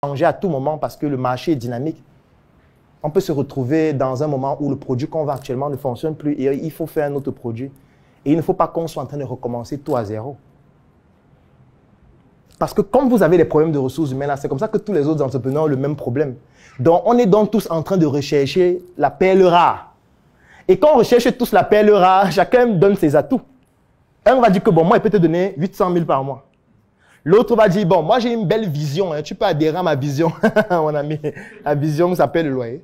changer à tout moment parce que le marché est dynamique. On peut se retrouver dans un moment où le produit qu'on vend actuellement ne fonctionne plus et il faut faire un autre produit. Et il ne faut pas qu'on soit en train de recommencer tout à zéro. Parce que comme vous avez des problèmes de ressources humaines, c'est comme ça que tous les autres entrepreneurs ont le même problème. Donc, on est donc tous en train de rechercher la perle rare. Et quand on recherche tous la perle rare, chacun donne ses atouts. Un va dire que, bon, moi, il peut te donner 800 000 par mois. L'autre va dire, bon, moi, j'ai une belle vision. Hein, tu peux adhérer à ma vision. Mon ami, la vision s'appelle le loyer.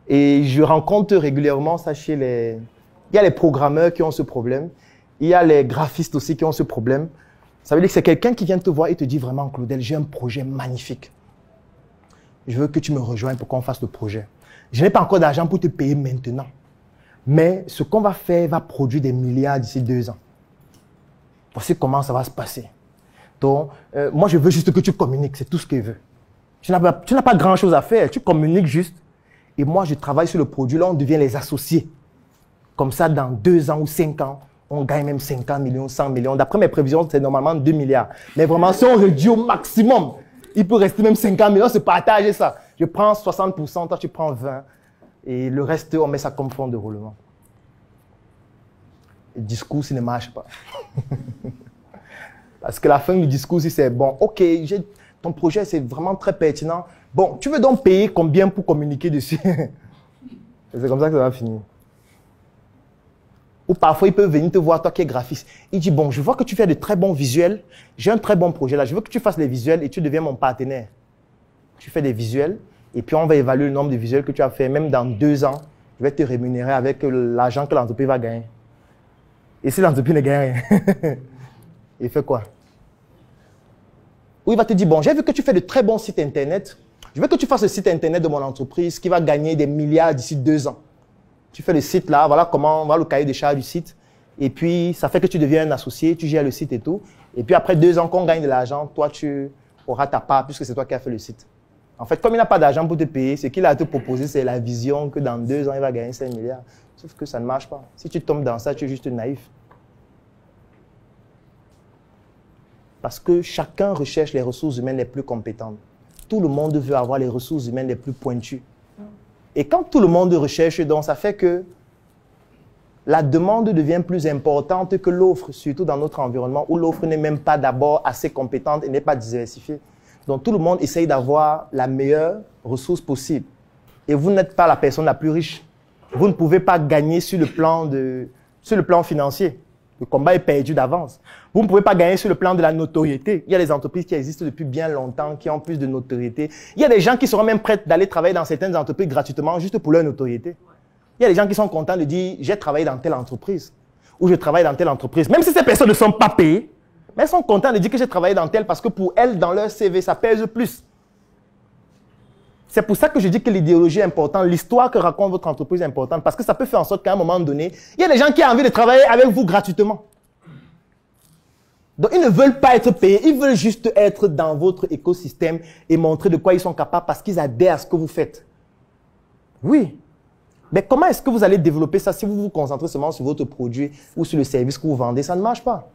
Et je rencontre régulièrement ça chez les... Il y a les programmeurs qui ont ce problème. Il y a les graphistes aussi qui ont ce problème. Ça veut dire que c'est quelqu'un qui vient te voir et te dit vraiment, Claudel, j'ai un projet magnifique. Je veux que tu me rejoignes pour qu'on fasse le projet. Je n'ai pas encore d'argent pour te payer maintenant. Mais ce qu'on va faire va produire des milliards d'ici 2 ans. Voici comment ça va se passer. Donc, moi, je veux juste que tu communiques. C'est tout ce que je veux. Tu n'as pas grand-chose à faire. Tu communiques juste. Et moi, je travaille sur le produit. Là, on devient les associés. Comme ça, dans 2 ans ou 5 ans, on gagne même 50 millions, 100 millions. D'après mes prévisions, c'est normalement 2 milliards. Mais vraiment, si on réduit au maximum, il peut rester même 50 millions, se partager ça. Je prends 60%, toi tu prends 20%. Et le reste, on met ça comme fonds de roulement. Le discours, il ne marche pas. Parce que la fin du discours, c'est bon, ok, ton projet, c'est vraiment très pertinent. Bon, tu veux donc payer combien pour communiquer dessus? C'est comme ça que ça va finir. Ou parfois, il peut venir te voir, toi qui es graphiste. Il dit, bon, je vois que tu fais de très bons visuels. J'ai un très bon projet là. Je veux que tu fasses les visuels et tu deviens mon partenaire. Tu fais des visuels et puis on va évaluer le nombre de visuels que tu as fait. Même dans 2 ans, je vais te rémunérer avec l'argent que l'entreprise va gagner. Et si l'entreprise ne gagne rien, il fait quoi? Ou il va te dire, bon, j'ai vu que tu fais de très bons sites internet. Je veux que tu fasses le site internet de mon entreprise qui va gagner des milliards d'ici 2 ans. Tu fais le site là, voilà comment, voilà le cahier des charges du site. Et puis, ça fait que tu deviens un associé, tu gères le site et tout. Et puis, après 2 ans qu'on gagne de l'argent, toi, tu auras ta part puisque c'est toi qui as fait le site. En fait, comme il n'a pas d'argent pour te payer, ce qu'il a à te proposer, c'est la vision que dans 2 ans, il va gagner 5 milliards. Sauf que ça ne marche pas. Si tu tombes dans ça, tu es juste naïf. Parce que chacun recherche les ressources humaines les plus compétentes. Tout le monde veut avoir les ressources humaines les plus pointues. Et quand tout le monde recherche, donc, ça fait que la demande devient plus importante que l'offre, surtout dans notre environnement où l'offre n'est même pas d'abord assez compétente et n'est pas diversifiée. Donc, tout le monde essaye d'avoir la meilleure ressource possible. Et vous n'êtes pas la personne la plus riche. Vous ne pouvez pas gagner sur le plan financier. Le combat est perdu d'avance. Vous ne pouvez pas gagner sur le plan de la notoriété. Il y a des entreprises qui existent depuis bien longtemps, qui ont plus de notoriété. Il y a des gens qui seront même prêts d'aller travailler dans certaines entreprises gratuitement juste pour leur notoriété. Il y a des gens qui sont contents de dire « j'ai travaillé dans telle entreprise » ou « je travaille dans telle entreprise ». Même si ces personnes ne sont pas payées, mais elles sont contentes de dire que j'ai travaillé dans telle parce que pour elles, dans leur CV, ça pèse plus. C'est pour ça que je dis que l'idéologie est importante, l'histoire que raconte votre entreprise est importante, parce que ça peut faire en sorte qu'à un moment donné, il y a des gens qui ont envie de travailler avec vous gratuitement. Donc, ils ne veulent pas être payés, ils veulent juste être dans votre écosystème et montrer de quoi ils sont capables parce qu'ils adhèrent à ce que vous faites. Oui. Mais comment est-ce que vous allez développer ça si vous vous concentrez seulement sur votre produit ou sur le service que vous vendez? Ça ne marche pas.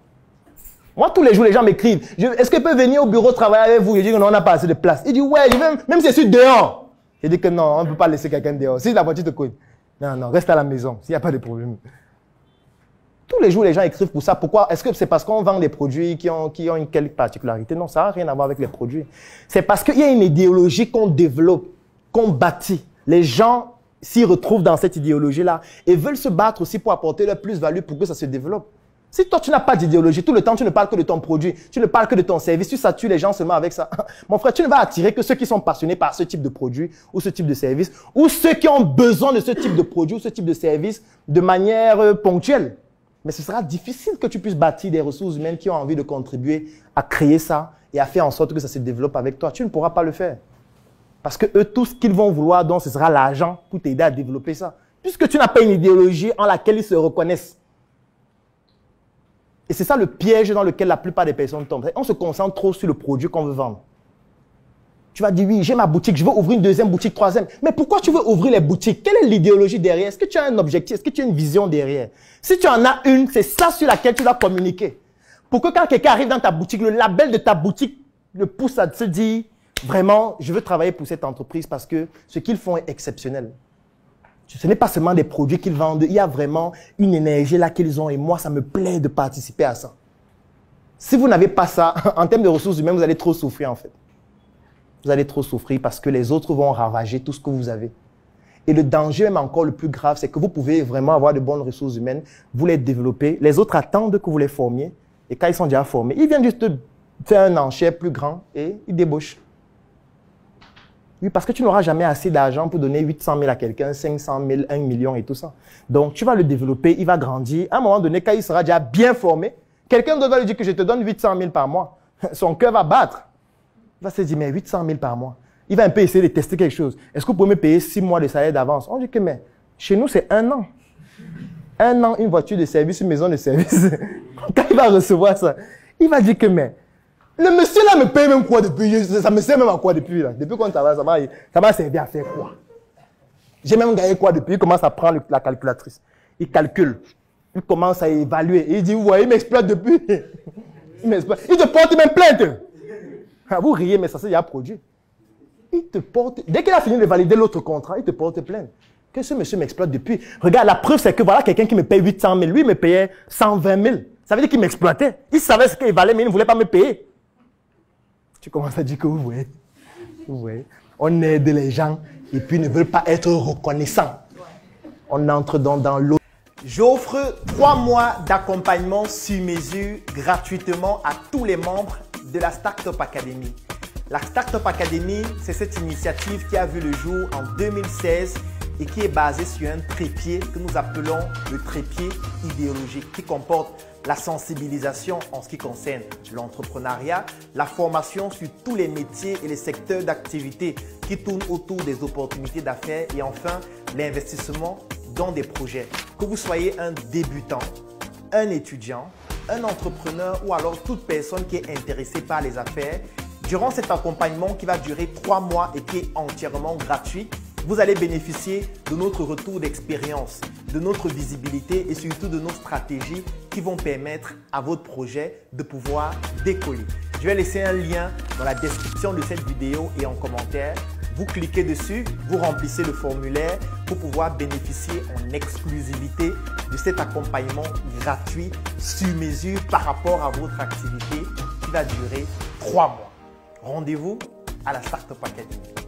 Moi, tous les jours, les gens m'écrivent. Est-ce qu'il peut venir au bureau travailler avec vous? Je dis que non, on n'a pas assez de place. Il dit, ouais, même si je suis dehors. Je dis que non, on ne peut pas laisser quelqu'un dehors. Si la voiture te coûte, non, non, reste à la maison, s'il n'y a pas de problème. Tous les jours, les gens écrivent pour ça. Pourquoi? Est-ce que c'est parce qu'on vend des produits qui ont une quelque particularité? Non, ça n'a rien à voir avec les produits. C'est parce qu'il y a une idéologie qu'on développe, qu'on bâtit. Les gens s'y retrouvent dans cette idéologie-là et veulent se battre aussi pour apporter leur plus-value pour que ça se développe. Si toi, tu n'as pas d'idéologie, tout le temps, tu ne parles que de ton produit, tu ne parles que de ton service, tu satures les gens seulement avec ça. Mon frère, tu ne vas attirer que ceux qui sont passionnés par ce type de produit ou ce type de service, ou ceux qui ont besoin de ce type de produit ou ce type de service de manière ponctuelle. Mais ce sera difficile que tu puisses bâtir des ressources humaines qui ont envie de contribuer à créer ça et à faire en sorte que ça se développe avec toi. Tu ne pourras pas le faire. Parce que eux, tout ce qu'ils vont vouloir, donc, ce sera l'argent pour t'aider à développer ça. Puisque tu n'as pas une idéologie en laquelle ils se reconnaissent. Et c'est ça le piège dans lequel la plupart des personnes tombent. On se concentre trop sur le produit qu'on veut vendre. Tu vas dire, oui, j'ai ma boutique, je veux ouvrir une 2e boutique, 3e. Mais pourquoi tu veux ouvrir les boutiques? Quelle est l'idéologie derrière? Est-ce que tu as un objectif? Est-ce que tu as une vision derrière? Si tu en as une, c'est ça sur laquelle tu dois communiquer. Pour que quand quelqu'un arrive dans ta boutique, le label de ta boutique le pousse à se dire, vraiment, je veux travailler pour cette entreprise parce que ce qu'ils font est exceptionnel. Ce n'est pas seulement des produits qu'ils vendent, il y a vraiment une énergie là qu'ils ont et moi, ça me plaît de participer à ça. Si vous n'avez pas ça, en termes de ressources humaines, vous allez trop souffrir en fait. Vous allez trop souffrir parce que les autres vont ravager tout ce que vous avez. Et le danger, même encore le plus grave, c'est que vous pouvez vraiment avoir de bonnes ressources humaines, vous les développez, les autres attendent que vous les formiez, et quand ils sont déjà formés, ils viennent juste faire un enchère plus grand et ils débauchent. Oui, parce que tu n'auras jamais assez d'argent pour donner 800 000 à quelqu'un, 500 000, 1 million et tout ça. Donc, tu vas le développer, il va grandir. À un moment donné, quand il sera déjà bien formé, quelqu'un d'autre va lui dire que je te donne 800 000 par mois. Son cœur va battre. Il va se dire, mais 800 000 par mois. Il va un peu essayer de tester quelque chose. Est-ce que vous pouvez me payer 6 mois de salaire d'avance? On dit que, mais chez nous, c'est 1 an. 1 an, une voiture de service, une maison de service. Quand il va recevoir ça, il va dire que, mais le monsieur là me paye même quoi depuis? Ça me sert même à quoi depuis là? Depuis qu'on travaille, ça m'a servi à faire quoi? J'ai même gagné quoi depuis? Il commence à prendre la calculatrice. Il calcule. Il commence à évaluer. Il dit, vous voyez, il m'exploite depuis. Il te porte même plainte. Vous riez, mais ça s'est déjà produit. Il te porte, dès qu'il a fini de valider l'autre contrat, il te porte plainte. Que ce monsieur m'exploite depuis. Regarde, la preuve, c'est que voilà quelqu'un qui me paye 800 000. Lui, il me payait 120 000. Ça veut dire qu'il m'exploitait. Il savait ce qu'il valait, mais il ne voulait pas me payer. Tu commences à dire que vous voyez, on aide les gens et puis ils ne veulent pas être reconnaissants. On entre donc dans l'eau. J'offre 3 mois d'accompagnement sur mesure gratuitement à tous les membres de la Startup Academy. La Startup Academy, c'est cette initiative qui a vu le jour en 2016 et qui est basée sur un trépied que nous appelons le trépied idéologique qui comporte la sensibilisation en ce qui concerne l'entrepreneuriat, la formation sur tous les métiers et les secteurs d'activité qui tournent autour des opportunités d'affaires et enfin l'investissement dans des projets. Que vous soyez un débutant, un étudiant, un entrepreneur ou alors toute personne qui est intéressée par les affaires, durant cet accompagnement qui va durer 3 mois et qui est entièrement gratuit, vous allez bénéficier de notre retour d'expérience, de notre visibilité et surtout de nos stratégies qui vont permettre à votre projet de pouvoir décoller. Je vais laisser un lien dans la description de cette vidéo et en commentaire. Vous cliquez dessus, vous remplissez le formulaire pour pouvoir bénéficier en exclusivité de cet accompagnement gratuit sur mesure par rapport à votre activité qui va durer 3 mois. Rendez-vous à la Startup Academy.